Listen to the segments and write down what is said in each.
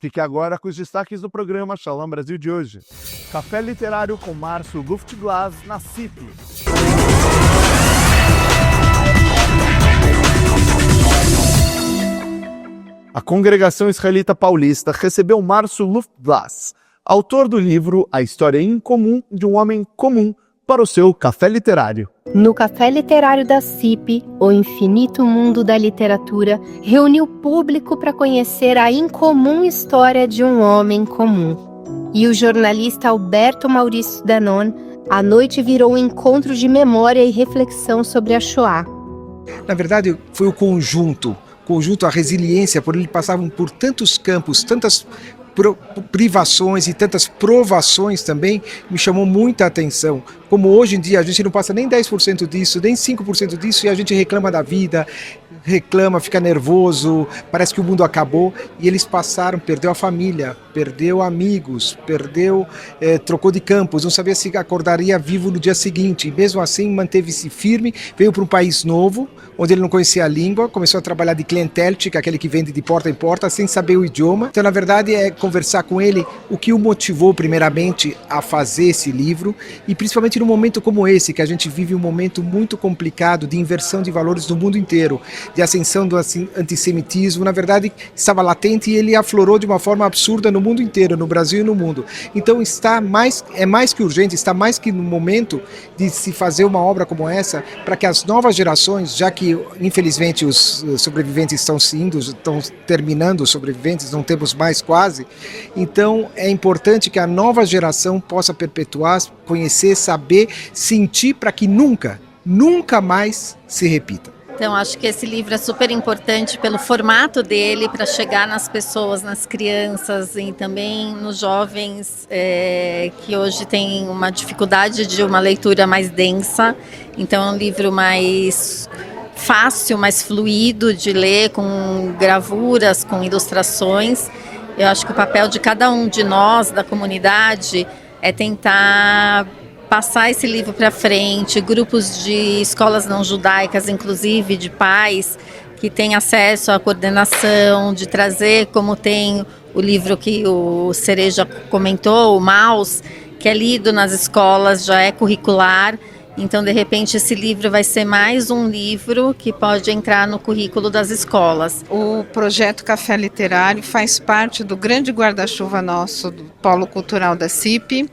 Fique agora com os destaques do programa Shalom Brasil de hoje. Café Literário com Márcio Luftglas na CIP. A Congregação Israelita Paulista recebeu Márcio Luftglas, autor do livro A História Incomum de um Homem Comum, para o seu Café Literário. No Café Literário da CIP, o infinito mundo da literatura reuniu público para conhecer a incomum história de um homem comum. E o jornalista Alberto Maurício Danon, a noite virou um encontro de memória e reflexão sobre a Shoah. Na verdade, foi o conjunto, a resiliência, por ele passavam por tantos campos, tantas privações e tantas provações também, me chamou muita atenção. Como hoje em dia a gente não passa nem 10% disso, nem 5% disso, e a gente reclama da vida, fica nervoso, parece que o mundo acabou, e eles passaram, perdeu a família, perdeu amigos, trocou de campos, não sabia se acordaria vivo no dia seguinte, e mesmo assim manteve-se firme, veio para um país novo, onde ele não conhecia a língua, começou a trabalhar de clientelte, que é aquele que vende de porta em porta, sem saber o idioma. Então, na verdade, é conversar com ele o que o motivou primeiramente a fazer esse livro, e principalmente num momento como esse, que a gente vive um momento muito complicado de inversão de valores no mundo inteiro, de ascensão do antissemitismo, na verdade estava latente e ele aflorou de uma forma absurda no mundo inteiro, no Brasil e no mundo. Então é mais que urgente, está mais que no momento de se fazer uma obra como essa, para que as novas gerações, já que infelizmente os sobreviventes estão terminando os sobreviventes, não temos mais quase, então é importante que a nova geração possa perpetuar, conhecer, saber, sentir, para que nunca mais se repita. Então, acho que esse livro é super importante pelo formato dele, para chegar nas pessoas, nas crianças e também nos jovens que hoje têm uma dificuldade de uma leitura mais densa. Então, é um livro mais fácil, mais fluido de ler, com gravuras, com ilustrações. Eu acho que o papel de cada um de nós, da comunidade, é tentar passar esse livro para frente, grupos de escolas não judaicas, inclusive de pais que têm acesso à coordenação, de trazer, como tem o livro que o Cereja comentou, o Maus, que é lido nas escolas, já é curricular. Então, de repente, esse livro vai ser mais um livro que pode entrar no currículo das escolas. O projeto Café Literário faz parte do grande guarda-chuva nosso, do Polo Cultural da CIP,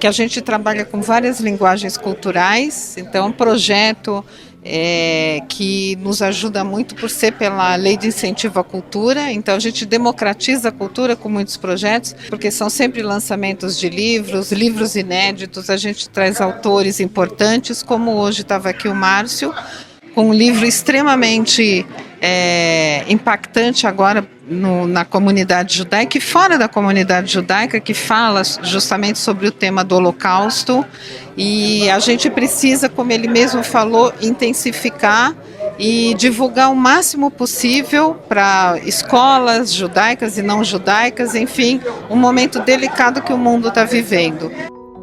que a gente trabalha com várias linguagens culturais. Então, é um projeto que nos ajuda muito por ser pela Lei de Incentivo à Cultura. Então a gente democratiza a cultura com muitos projetos, porque são sempre lançamentos de livros inéditos, a gente traz autores importantes, como hoje estava aqui o Márcio, com um livro extremamente impactante agora na comunidade judaica e fora da comunidade judaica, que fala justamente sobre o tema do Holocausto, e a gente precisa, como ele mesmo falou, intensificar e divulgar o máximo possível para escolas judaicas e não judaicas, enfim, um momento delicado que o mundo está vivendo.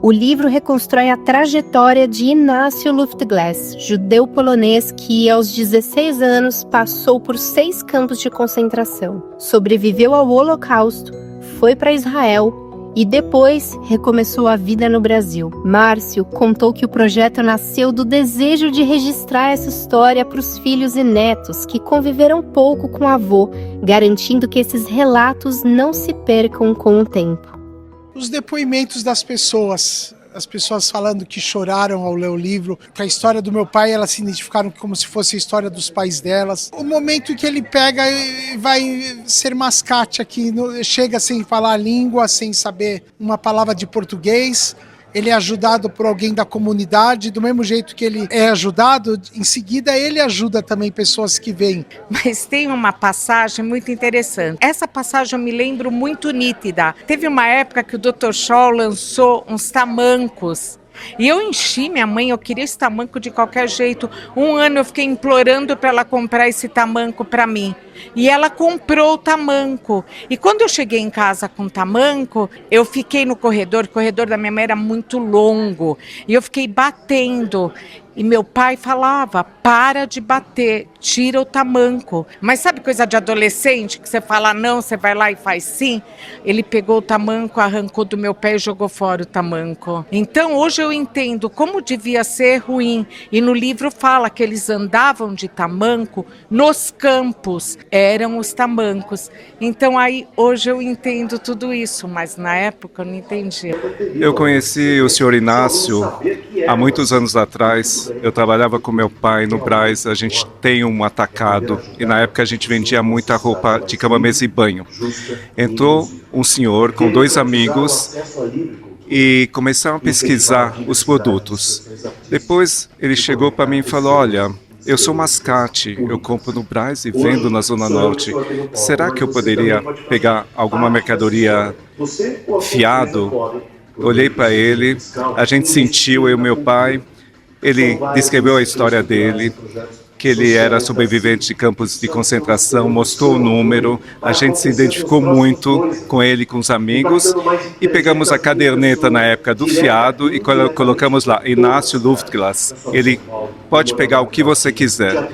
O livro reconstrói a trajetória de Inácio Luftglas, judeu polonês que, aos 16 anos, passou por 6 campos de concentração, sobreviveu ao Holocausto, foi para Israel e depois recomeçou a vida no Brasil. Márcio contou que o projeto nasceu do desejo de registrar essa história para os filhos e netos que conviveram pouco com o avô, garantindo que esses relatos não se percam com o tempo. Os depoimentos das pessoas, as pessoas falando que choraram ao ler o livro, que a história do meu pai, elas se identificaram como se fosse a história dos pais delas. O momento que ele pega e vai ser mascate aqui, chega sem falar a língua, sem saber uma palavra de português, ele é ajudado por alguém da comunidade, do mesmo jeito que ele é ajudado, em seguida ele ajuda também pessoas que vêm. Mas tem uma passagem muito interessante. Essa passagem eu me lembro muito nítida. Teve uma época que o Dr. Scholl lançou uns tamancos. E eu enchi minha mãe, eu queria esse tamanco de qualquer jeito. Um ano eu fiquei implorando para ela comprar esse tamanco para mim. e ela comprou o tamanco. E quando eu cheguei em casa com o tamanco, eu fiquei no corredor, o corredor da minha mãe era muito longo, e eu fiquei batendo. E meu pai falava, para de bater, tira o tamanco. Mas sabe coisa de adolescente, que você fala não, você vai lá e faz sim? Ele pegou o tamanco, arrancou do meu pé e jogou fora o tamanco. Então hoje eu entendo como devia ser ruim. E no livro fala que eles andavam de tamanco nos campos, eram os tamancos. Então aí hoje eu entendo tudo isso, mas na época eu não entendia. Eu conheci o senhor Inácio há muitos anos atrás. Eu trabalhava com meu pai no Brás, a gente tem um atacado e na época a gente vendia muita roupa de cama, mesa e banho. Entrou um senhor com 2 amigos e começaram a pesquisar os produtos. Depois ele chegou para mim e falou, olha, eu sou mascate, eu compro no Brás e vendo na Zona Norte. Será que eu poderia pegar alguma mercadoria fiado? Olhei para ele, a gente sentiu, eu e meu pai. Ele descreveu a história dele, que ele era sobrevivente de campos de concentração, mostrou o número, a gente se identificou muito com ele, com os amigos, e pegamos a caderneta na época do fiado e colocamos lá, Inácio Luftglas. Ele pode pegar o que você quiser.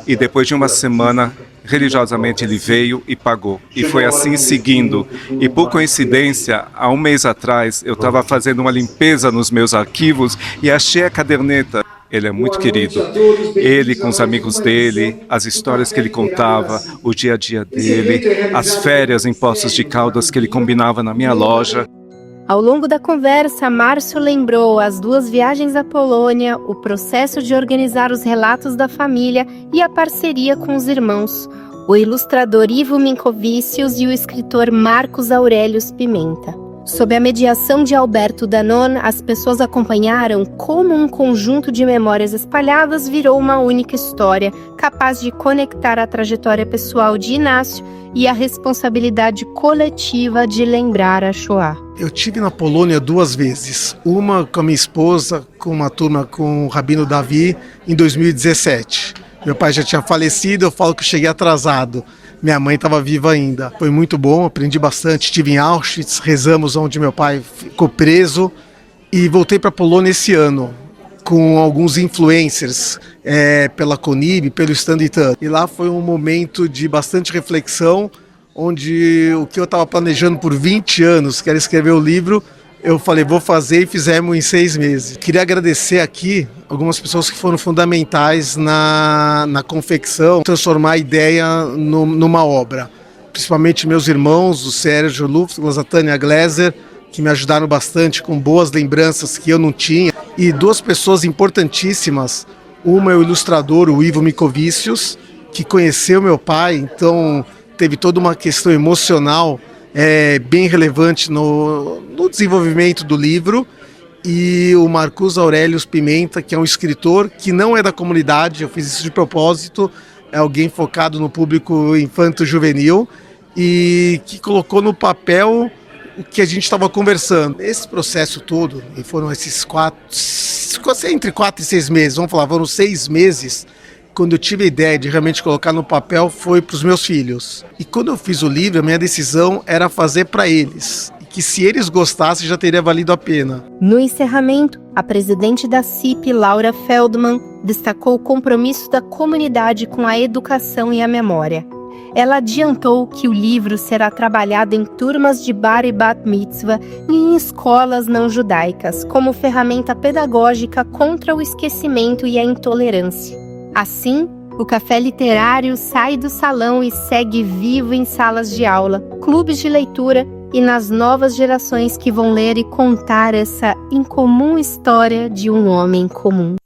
E depois de uma semana, religiosamente ele veio e pagou. E foi assim seguindo. E por coincidência, há um mês atrás, eu estava fazendo uma limpeza nos meus arquivos e achei a caderneta. Ele é muito querido. Ele com os amigos dele, as histórias que ele contava, o dia a dia dele, as férias em Poços de Caldas que ele combinava na minha loja. Ao longo da conversa, Márcio lembrou as 2 viagens à Polônia, o processo de organizar os relatos da família e a parceria com os irmãos, o ilustrador Ivo Minkovicius e o escritor Marcos Aurelius Pimenta. Sob a mediação de Alberto Danon, as pessoas acompanharam como um conjunto de memórias espalhadas virou uma única história, capaz de conectar a trajetória pessoal de Inácio e a responsabilidade coletiva de lembrar a Shoah. Eu tive na Polônia 2 vezes, uma com a minha esposa, com uma turma com o Rabino Davi, em 2017. Meu pai já tinha falecido, eu falo que eu cheguei atrasado. Minha mãe estava viva ainda. Foi muito bom, aprendi bastante. Estive em Auschwitz, rezamos onde meu pai ficou preso e voltei para a Polônia esse ano com alguns influencers pela Conib, pelo Standitan. E lá foi um momento de bastante reflexão, onde o que eu estava planejando por 20 anos, que era escrever o livro, eu falei, vou fazer e fizemos em 6 meses. Queria agradecer aqui algumas pessoas que foram fundamentais na confecção, transformar a ideia numa obra. Principalmente meus irmãos, o Sérgio Luftglas, a Tânia Gleiser, que me ajudaram bastante com boas lembranças que eu não tinha. E 2 pessoas importantíssimas, uma é o ilustrador, o Ivo Minkovicius, que conheceu meu pai, então teve toda uma questão emocional bem relevante no desenvolvimento do livro, e o Marcos Aurelius Pimenta, que é um escritor que não é da comunidade, eu fiz isso de propósito, é alguém focado no público infanto-juvenil e que colocou no papel o que a gente estava conversando. Esse processo todo, e foram esses entre 4 e 6 meses, vamos falar, foram 6 meses, quando eu tive a ideia de realmente colocar no papel, foi para os meus filhos. E quando eu fiz o livro, a minha decisão era fazer para eles. E que se eles gostassem, já teria valido a pena. No encerramento, a presidente da CIP, Laura Feldman, destacou o compromisso da comunidade com a educação e a memória. Ela adiantou que o livro será trabalhado em turmas de bar e bat mitzvah e em escolas não judaicas, como ferramenta pedagógica contra o esquecimento e a intolerância. Assim, o café literário sai do salão e segue vivo em salas de aula, clubes de leitura e nas novas gerações que vão ler e contar essa incomum história de um homem comum.